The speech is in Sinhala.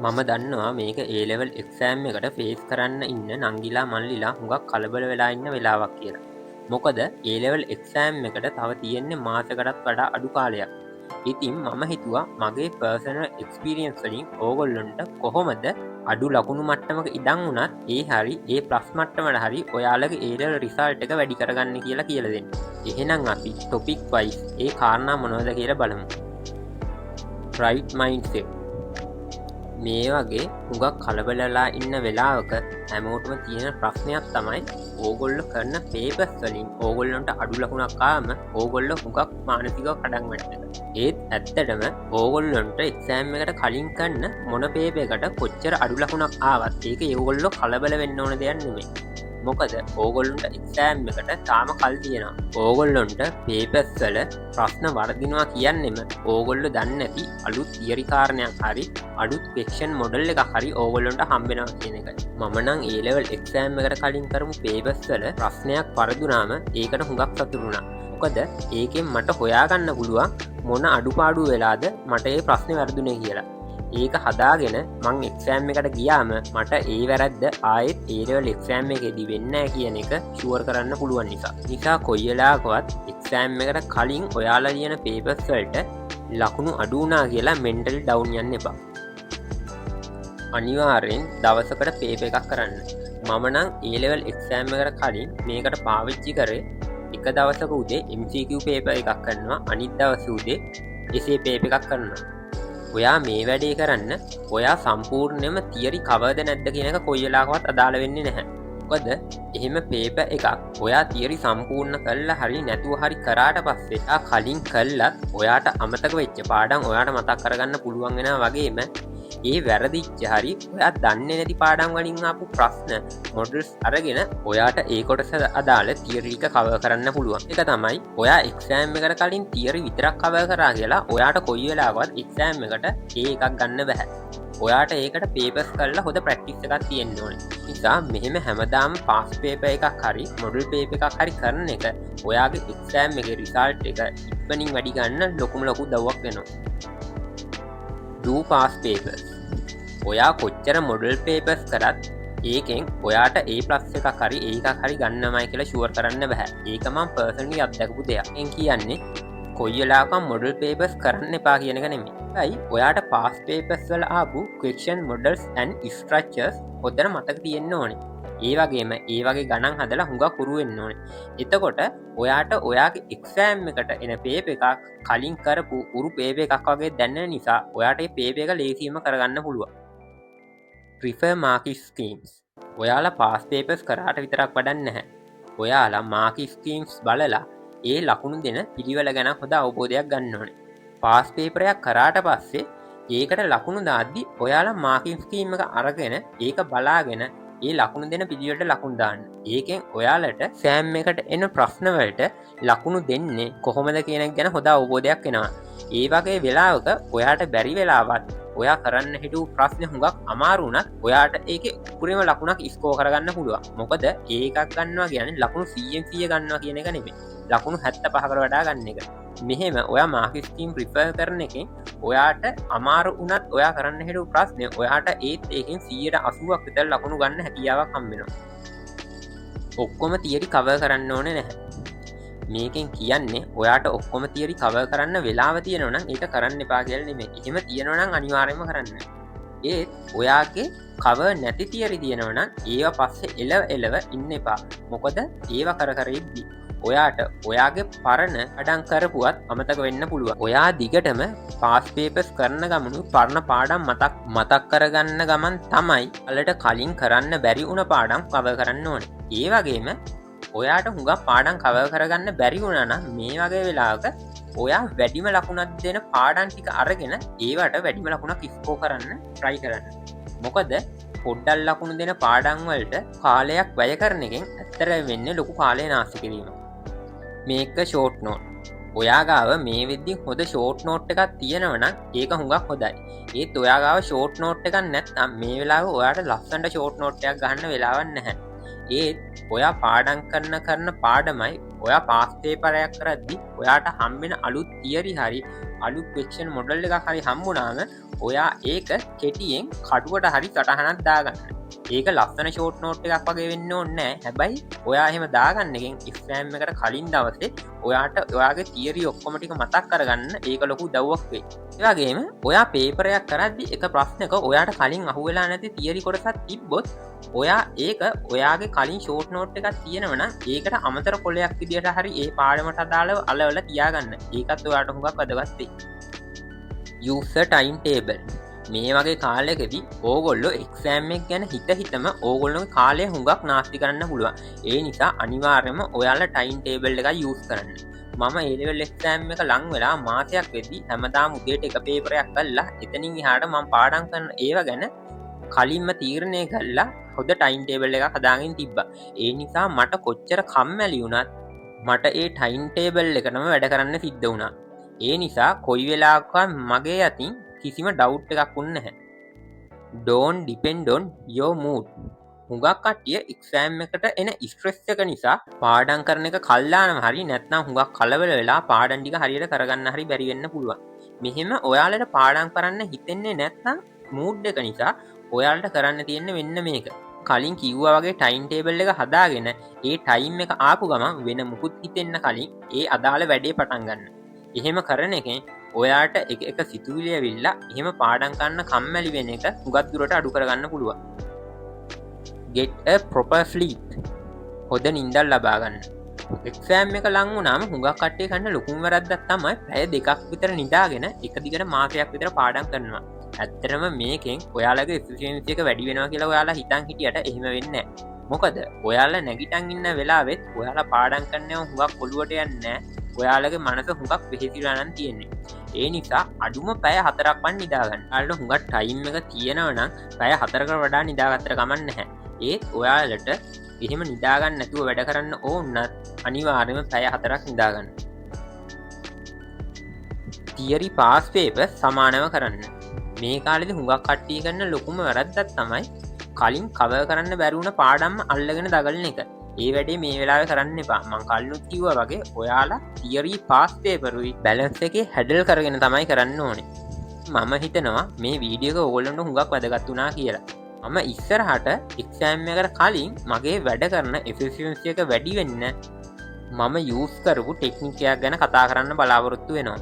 මම දන්නවා මේක ඒලෙවල් එක්සෑම් එකට ෆේස් කරන්න ඉන්න නංගිලා මල්ලිලා හුඟක් කලබල වෙලා ඉන්න වෙලාවක් කියලා. මොකද ඒලෙවල් එක්සෑම් එකට තව තියෙන්නේ මාසකටත් වඩා අඩු කාලයක්. ඉතින් මම හිතුවා මගේ පර්සනල් එක්ස්පීරියන්ස් වලින් ඕගොල්ලොන්ට කොහොමද අඩු ලකුණු මට්ටමක ඉඩන් වුණත් ඒ හරි ඒ ප්ලස් මට්ටමට හරි ඔයාලගේ ඒලෙවල් රිසල්ට් එක වැඩි කරගන්න කියලා කියලා දෙන්න. එහෙනම් අපි ටොපික් වයිස් ඒ කාරණා මොනවද කියලා බලමු. රයිට් මයින්ඩ්සෙට් මේ වගේ හුඟක් කලබලලා ඉන්න වෙලාවක හැමෝටම තියෙන ප්‍රශ්නයක් තමයි ඕගොල්ලො කරන පේපස් වලින් ඕගොල්ලොන්ට අඩු ලකුණක් ආම ඕගොල්ලො හුඟක් මානසිකව කඩන් වැටෙන. ඒත් ඇත්තටම ඕගොල්ලොන්ට එක්සෑම් එකට කලින් කරන්න මොන පේපර් එකට කොච්චර අඩු ලකුණක් ආවත් ඒක ඒගොල්ලො කලබල වෙන්න ඕන දෙයක් නෙමෙයි. මොකද ඕගොල්ලොන්ට එක්සෑම් එකට තාම කල් තියෙනවා. ඕගොල්ලොන්ට පේපර්ස් වල ප්‍රශ්න වර්ධිනවා කියන්නෙම ඕගොල්ලෝ දන්නේ නැති අලුත් තියරි කාරණයක් හරි අලුත් ක්වෙස්චන් මොඩල් එකක් හරි ඕගොල්ලොන්ට හම්බෙනවා කියන එකයි. මම නම් A level එක්සෑම් එකට කලින් කරමු පේපර්ස් වල ප්‍රශ්නයක් වර්ධුනාම ඒකට හුඟක් සතුටු වුණා. මොකද ඒකෙන් මට හොයාගන්න පුළුවන් මොන අඩුපාඩු වෙලාද මට ඒ ප්‍රශ්නේ වැරදුනේ කියලා. ඒක හදාගෙන මං එක්සෑම් එකට ගියාම මට ඒ වැරද්ද ආයෙත් ඒ ලෙවල් එක්සෑම් එකේදී වෙන්නේ නැහැ කියන එක ෂුවර් කරන්න පුළුවන් නිසා කොයි වෙලාවකවත් එක්සෑම් එකට කලින් ඔයාලා ලියන පේපර්ස් වලට ලකුණු අඩු වුණා කියලා මෙන්ටලි ඩවුන් යන්න එපා. අනිවාර්යෙන් දවසකට පේපර් එකක් කරන්න. මම නම් ඒ ලෙවල් එක්සෑම් එකට කලින් මේකට පාවිච්චි කරේ එක දවසක උදේ MCQ පේපර් එකක් කරනවා, අනිත් දවසේ උදේ essay පේපර් එකක් කරනවා. ඔයා මේ වැඩේ කරන්න ඔයා සම්පූර්ණයෙන්ම තියරි කවර්ද නැද්ද කියන එක කොයි වෙලාවකවත් අදාළ වෙන්නේ නැහැ. මොකද එහෙම පේපර් එකක් ඔයා තියරි සම්පූර්ණ කළා හරි නැතුව හරි කරාට පස්සේ ආ කලින් කළත් ඔයාට අමතක වෙච්ච පාඩම් ඔයාට මතක් කරගන්න පුළුවන් වෙනවා වගේම ඒ වැරදිච්ච හරි ඔයා දන්නේ නැති පාඩම් වලින් ආපු ප්‍රශ්න මොඩල්ස් අරගෙන ඔයාට ඒ කොටස අදාළ තියරි එක කවර් කරන්න පුළුවන්. ඒක තමයි ඔයා එක්සෑම් එකට කලින් තියරි විතරක් කවර් කරා කියලා ඔයාට කොයි වෙලාවකවත් එක්සෑම් එකට ඒ එකක් ගන්න බෑ. ඔයාට ඒකට පේපර්ස් කරලා හොඳ ප්‍රැක්ටිස් එකක් තියෙන්න ඕනේ. නිසා මෙහෙම හැමදාම පාස් පේපර් එකක් හරි මොඩල් පේපර් එකක් හරි කරන එක ඔයාගේ එක්සෑම් එකේ රිසල්ට් එක ඉක්මනින් වැඩි ගන්න ලොකුම ලොකු දව්වක් වෙනවා. do pass papers. ඔයා කොච්චර මොඩල් පේපර්ස් කරත් ඒකෙන් ඔයාට A+ එකක් හරි එකක් හරි ගන්නමයි කියලා ෂුවර් කරන්න බෑ. ඒක මම පර්සනලි අත්දැකපු දෙයක්. එන් කියන්නේ කොයි වෙලාවක මොඩල් පේපර්ස් කරන්න එපා කියන එක නෙමෙයි. ඒයි ඔයාට පාස් පේපර්ස් වල ආපු question models and structures හොඳට මතක තියෙන්න ඕනේ. ඒ වගේම ඒ වගේ ගණන් හදලා හුඟක් හුරු වෙන්න ඕනේ. එතකොට ඔයාට ඔයාගේ එක්සෑම් එකට එන පේපර් එකක් කලින් කරපු උරු පේපර් එකක් වගේ දැනෙන නිසා ඔයාට මේ පේපර් එක ලේසියෙන්ම කරගන්න පුළුවන්. prefer marking schemes. ඔයාලා පාස් පේපර්ස් කරාට විතරක් වඩන්නේ නැහැ. ඔයාලා marking schemes බලලා ඒ ලකුණු දෙන පිළිවෙල ගැන හොඳ අවබෝධයක් ගන්න ඕනේ. පාස් පේපර් එකක් කරාට පස්සේ ඒකට ලකුණු දාද්දි ඔයාලා මාකින් ස්කීම් එක අරගෙන ඒක බලාගෙන ඒ ලකුණු දෙන පිළිවෙලට ලකුණු දාන්න. ඒකෙන් ඔයාලට සෑම් එකට එන ප්‍රශ්න වලට ලකුණු දෙන්නේ කොහොමද කියන එක ගැන හොඳ අවබෝධයක් එනවා. ඒ වගේ වෙලාවක ඔයාට බැරි වෙලාවත් ඔයා කරන්න හිටු ප්‍රශ්න හුඟක් අමාරු වුණත් ඔයාට ඒකේ උපරිම ලකුණක් ස්කෝර් කරගන්න පුළුවන්. මොකද ඒකක් ගන්නවා කියන්නේ ලකුණු 100% ගන්නවා කියන එක නෙමෙයි. ලකුණු 75කට වඩා ගන්න එක. මෙහෙම ඔයා මාකින් ස්කීම් ප්‍රිෆර් කරන එකෙන් ඔයාට අමාරු වුණත් ඔයා කරන්න හිටු ප්‍රශ්නේ ඔයාට ඒත් ඒකෙන් 180ක් විතර ලකුණු ගන්න හැකියාවක් හම්බ වෙනවා. ඔක්කොම තියරි කවර් කරන්න ඕනේ නැහැ. මේකෙන් කියන්නේ ඔයාට ඔක්කොම තියරි කවර් කරන්න වෙලාව තියෙනවා නම් ඒක කරන්න එපා කියලා නෙමෙයි. එහෙම තියෙනවා නම් අනිවාර්යයෙන්ම කරන්න. ඒත් ඔයාගේ කවර් නැති තියරි තියෙනවා නම් ඒවා පස්සේ එලව ඉන්න එපා. මොකද ඒවා කර ඉද්දි ඔයාට ඔයාගේ පරණ අඩං කරපුවත් අමතක වෙන්න පුළුවන්. ඔයා දිගටම පාස් පේපර්ස් කරන ගමනු පරණ පාඩම් මතක් කරගන්න ගමන් තමයි අලට කලින් කරන්න බැරි වුණ පාඩම් කවර් කරන්න ඕනේ. ඒ වගේම ඔයාට හුඟක් පාඩම් කවර් කරගන්න බැරි වුණා නම් මේ වගේ වෙලාවක ඔයා වැඩිම ලකුණක් දෙන පාඩම් ටික අරගෙන ඒවට වැඩිම ලකුණක් ස්කෝර් කරන්න try කරන්න. මොකද පොඩ්ඩක් ලකුණු දෙන පාඩම් වලට කාලයක් වැය කරන එකෙන් ඇත්තට වෙන්නේ ලොකු කාලය නාස්ති කිරීමක්. මේක ෂෝට් නෝට්. ඔයා ගාව මේ වෙද්දි හොඳ ෂෝට් නෝට් එකක් තියෙනවා නම් ඒක හුඟක් හොඳයි. ඒත් ඔයා ගාව ෂෝට් නෝට් එකක් නැත්නම් මේ වෙලාවේ ඔයාට ලස්සනට ෂෝට් නෝට් එකක් ගන්න වෙලාවක් නැහැ. ඒත් ඔයා පාඩම් කරන පාඩමයි ඔයා පාස් පේපරයක් කරද්දි ඔයාට හම්බෙන අලුත් තියරි හරි අලු ක්වෙක්ෂන් මොඩල් එක හරි හම්බුනාම ඔයා ඒක කෙටියෙන් කටුවට හරි සටහනක් දාගන්න. ඒක ලස්සන ෂෝට් නෝට් එකක් වගේ වෙන්න ඕන්නෑ. හැබැයි ඔයා එහෙම දාගන්න එකෙන් එක්සෑම් එකට කලින් දවසේ ඔයාට ඔයාගේ තියරි ඔක්කොම ටික මතක් කරගන්න ඒක ලොකු දව්වක් වෙයි. ඒ වගේම ඔයා පේපරයක් කරද්දි එක ප්‍රශ්නක ඔයාට කලින් අහුවෙලා නැති තියරි කොටසක් තිබ්බොත් ඔයා ඒක ඔයාගේ කලින් ෂෝට් නෝට් එකක් තියෙනවනම් ඒකට අමතර කොලයක් විදියට හරි ඒ පාඩමට අදාළව අලවල තියාගන්න. ඒකත් ඔයාට හුඟක් වැදගත් වෙයි. user timetable මේ වගේ කාලෙකදී ඕගොල්ලෝ එක්සෑම් එක ගැන හිතම ඕගොල්ලෝගේ කාලය හුඟක් නාස්ති කරන්න පුළුවන්. ඒ නිසා අනිවාර්යයෙන්ම ඔයාලා ටයිම් ටේබල් එක යූස් කරන්න. මම ඒ ලෙවල් එක්සෑම් එක ලං වෙලා මාසයක් වෙද්දී හැමදාම උදේට එක පේපරයක් කරලා එතනින් එහාට මම පාඩම් කරන ඒවා ගැන කලින්ම තීරණය කළා හොඳ ටයිම් ටේබල් එකක් හදාගෙන තිබ්බා. ඒ නිසා මට කොච්චර කම්මැලි වුණත් මට ඒ ටයිම් ටේබල් එකටම වැඩ කරන්න සිද්ධ වුණා. ඒ නිසා කොයි වෙලාවකවත් මගේ අතින් කිසිම ඩවුට් එකක් වුණ නැහැ. Don't depend on your mood. හුඟක් කට්ටිය එක්සෑම් එකට එන ස්ට්‍රෙස් එක නිසා පාඩම් කරන එක කල්ලානම හරි නැත්නම් හුඟක් කලබල වෙලා පාඩම් ටික හරියට කරගන්න හරි බැරි වෙන්න පුළුවන්. මෙහෙම ඔයාලට පාඩම් කරන්න හිතෙන්නේ නැත්නම් මූඩ් එක නිසා ඔයාලට කරන්න තියෙන්නේ වෙන්න මේක. කලින් කිව්වා වගේ ටයිම් ටේබල් එක හදාගෙන ඒ ටයිම් එක ආපු ගමන් වෙන මුකුත් හිතෙන්න කලින් ඒ අදාළ වැඩේ පටන් ගන්න. එහෙම කරන එකෙන් ඔයාට එක සිතුවිලි ඇවිල්ලා එහෙම පාඩම් කරන්න කම්මැලි වෙන එක හුඟක් දුරට අඩු කරගන්න පුළුවන්. Get a proper sleep. හොඳ නිින්දක් ලබා ගන්න. එක්සෑම් එක ලඟ වුණාම හුඟක් කට්ටිය කරන ලොකුම වැරද්දක් තමයි පැය 2ක් විතර නිදාගෙන එක දිගට මාසයක් විතර පාඩම් කරනවා. ඇත්තටම මේකෙන් ඔයාලගේ එෆිෂියන්සි එක වැඩි වෙනවා කියලා ඔයාලා හිතන් හිටියට එහෙම වෙන්නේ නැහැ. මොකද ඔයාලා නැගිටන් ඉන්න වෙලාවෙත් ඔයාලා පාඩම් කරනවා හුඟක් ඔළුවට යන්නේ නැහැ. ඔයාලගේ මනස හුඟක් වෙහෙසිලා නම් තියෙන්නේ. ඒ නිසා අඩුම පැය 4ක් වන් නිදාගන්න. ඔයාලට හුඟක් ටයිම් එක තියෙනවා නම් පැය 4කට වඩා නිදාගත්තට කමක් නැහැ. ඒත් ඔයාලට එහෙම නිදාගන්න නැතුව වැඩ කරන්න ඕනත් අනිවාර්යයෙන්ම පැය 4ක් නිදාගන්න. තියරි පාස් පේපර් සමානව කරන්න. මේ කාලෙදි හුඟක් කට්ටිය කරන ලොකුම වැරද්දක් තමයි කලින් කවර් කරන්න බැරි වුණ පාඩම් අල්ලගෙන දගලන එක. ඒ වැඩේ මේ වෙලාවේ කරන්න එපා. මං කලිනුත් කිව්වා වගේ ඔයාලා තියරි පාස් පේපරුයි බැලන්ස් එකේ හැඩල් කරගෙන තමයි කරන්න ඕනේ. මම හිතනවා මේ වීඩියෝ එක ඕගොල්ලන්ට හුඟක් වැදගත් වුණා කියලා. මම ඉස්සරහට එක්සෑම් එකට කලින් මගේ වැඩ කරන එෆිෂියන්සි එක වැඩි වෙන්න මම යූස් කරපු ටෙක්නික් එකක් ගැන කතා කරන්න බලාපොරොත්තු වෙනවා.